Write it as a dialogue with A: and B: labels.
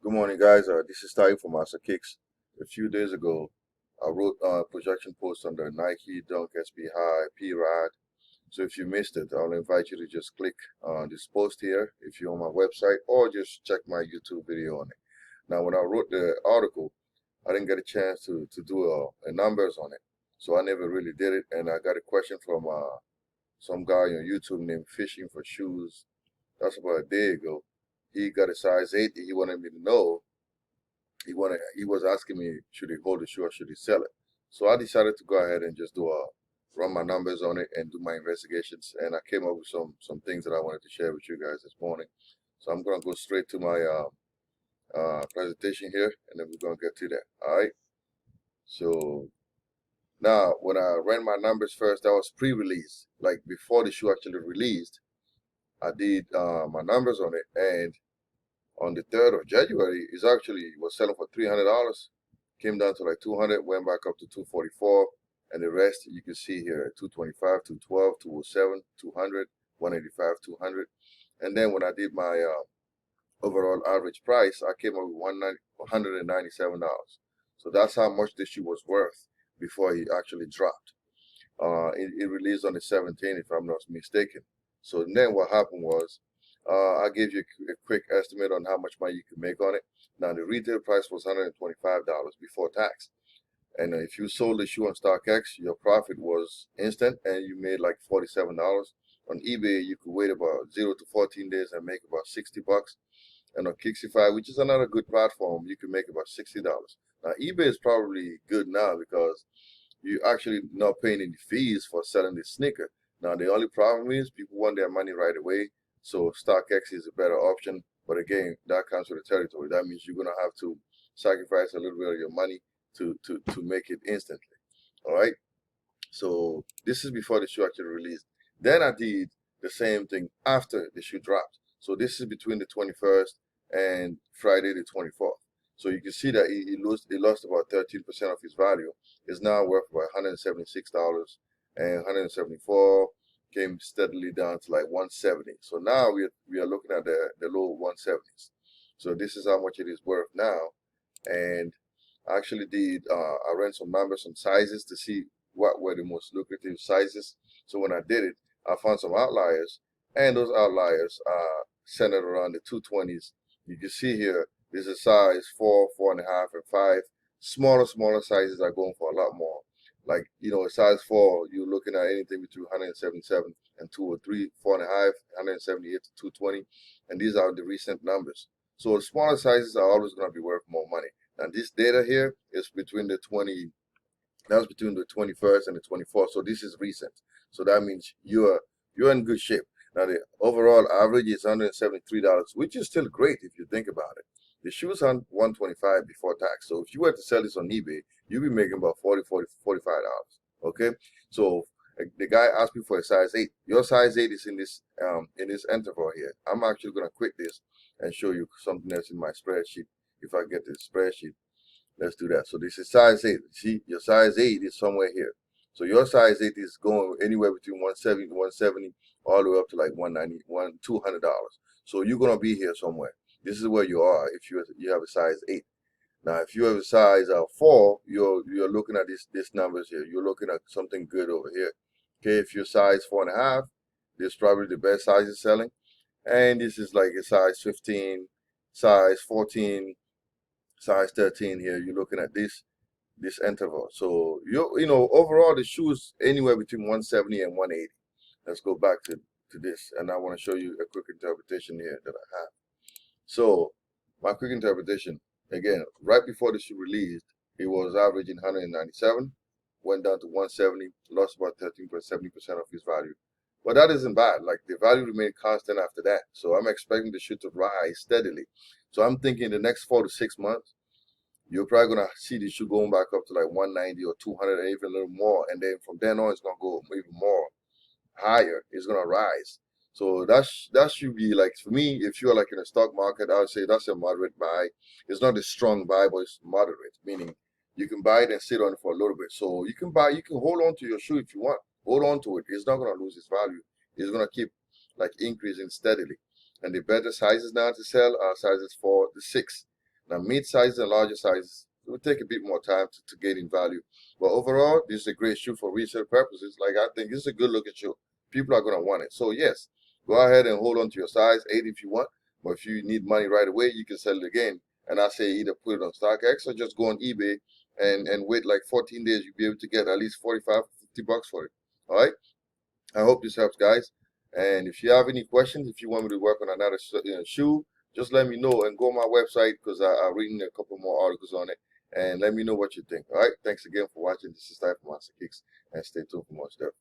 A: Good morning, guys. This is Ty from Master Kicks. A few days ago, I wrote a projection post on the Nike Dunk SB High P-Rod. So if you missed it, I'll invite you to just click on this post here if you're on my website, or just check my YouTube video on it. Now, when I wrote the article, I didn't get a chance to do a numbers on it. So I never really did it. And I got a question from some guy on YouTube named Fishing for Shoes. That's about a day ago. He got a size 8. He wanted me to know. He was asking me, should he hold the shoe or should he sell it? So I decided to go ahead and just run my numbers on it and do my investigations. And I came up with some things that I wanted to share with you guys this morning. So I'm gonna go straight to my presentation here, and then we're gonna get to that. All right. So now, when I ran my numbers first, that was pre-release, like before the shoe actually released. I did my numbers on it, and on the 3rd of January, it actually was selling for $300. Came down to like 200, went back up to 244, and the rest you can see here: 225, 212, 207, 200, 185, 200. And then when I did my overall average price, I came up with $197. So that's how much the shoe was worth before he actually dropped. It released on the 17th, if I'm not mistaken. So then what happened was, I gave you a quick estimate on how much money you could make on it. Now the retail price was $125 before tax. And if you sold the shoe on StockX, your profit was instant and you made like $47. On eBay, you could wait about 0 to 14 days and make about $60. And on Kixify, which is another good platform, you can make about $60. Now eBay is probably good now because you actually not paying any fees for selling this sneaker. Now the only problem is people want their money right away, so StockX is a better option. But again, that comes with the territory. That means you're gonna have to sacrifice a little bit of your money to make it instantly. All right. So this is before the shoe actually released. Then I did the same thing after the shoe dropped. So this is between the 21st and Friday the 24th. So you can see that he lost about 13% of his value. It's now worth about $176, and 174 came steadily down to like 170. So now we are looking at the low 170s. So this is how much it is worth now. And I actually I ran some numbers, some sizes to see what were the most lucrative sizes. So when I did it, I found some outliers, and those outliers are centered around the 220s. You can see here, this is size 4, 4.5, and 5. Smaller sizes are going for a lot more. Like, a size 4, you're looking at anything between 177 and 203, 4.5, 178 to 220, and these are the recent numbers. So the smaller sizes are always going to be worth more money. And this data here is between the 21st and the 24th. So this is recent. So that means you're in good shape. Now the overall average is $173, which is still great if you think about it. The shoe's on $125 before tax. So if you were to sell this on eBay, you'd be making about $45. Okay. So the guy asked me for a size 8. Your size 8 is in this interval here. I'm actually gonna quit this and show you something else in my spreadsheet. If I get the spreadsheet, let's do that. So this is size 8. See, your size 8 is somewhere here. So your size 8 is going anywhere between 170 to 170, all the way up to like $190, $200. So you're gonna be here somewhere. This is where you are if you have a size 8. Now, if you have a size 4, you're looking at this numbers here. You're looking at something good over here. Okay, if you're size 4.5, this is probably the best size is selling. And this is like a size 15, size 14, size 13 here. You're looking at this interval. So overall the shoes anywhere between 170 and 180. Let's go back to this, and I want to show you a quick interpretation here that I have. So my quick interpretation, again, right before the shoe released, it was averaging 197, went down to 170, lost about 13.70% of his value. But that isn't bad. Like, the value remained constant after that. So I'm expecting the shoe to rise steadily. So I'm thinking the next 4 to 6 months, you're probably gonna see the shoe going back up to like 190 or 200, and even a little more. And then from then on, it's gonna go even more higher. It's gonna rise. So that should be, like, for me, if you're like in a stock market, I would say that's a moderate buy. It's not a strong buy, but it's moderate, meaning you can buy it and sit on it for a little bit. So you can hold on to your shoe if you want. Hold on to it. It's not gonna lose its value. It's gonna keep like increasing steadily. And the better sizes now to sell are sizes 4 to 6. Now, mid-sizes and larger sizes, it will take a bit more time to gain in value. But overall, this is a great shoe for resale purposes. Like, I think this is a good looking shoe. People are going to want it. So yes, go ahead and hold on to your size 8 if you want. But if you need money right away, you can sell it again. And I say either put it on StockX or just go on eBay and wait like 14 days. You'll be able to get at least 45, 50 bucks for it. All right. I hope this helps, guys. And if you have any questions, if you want me to work on another shoe, just let me know and go on my website because I'm reading a couple more articles on it. And let me know what you think. All right. Thanks again for watching. This is Ty from Master Kicks, and stay tuned for more stuff.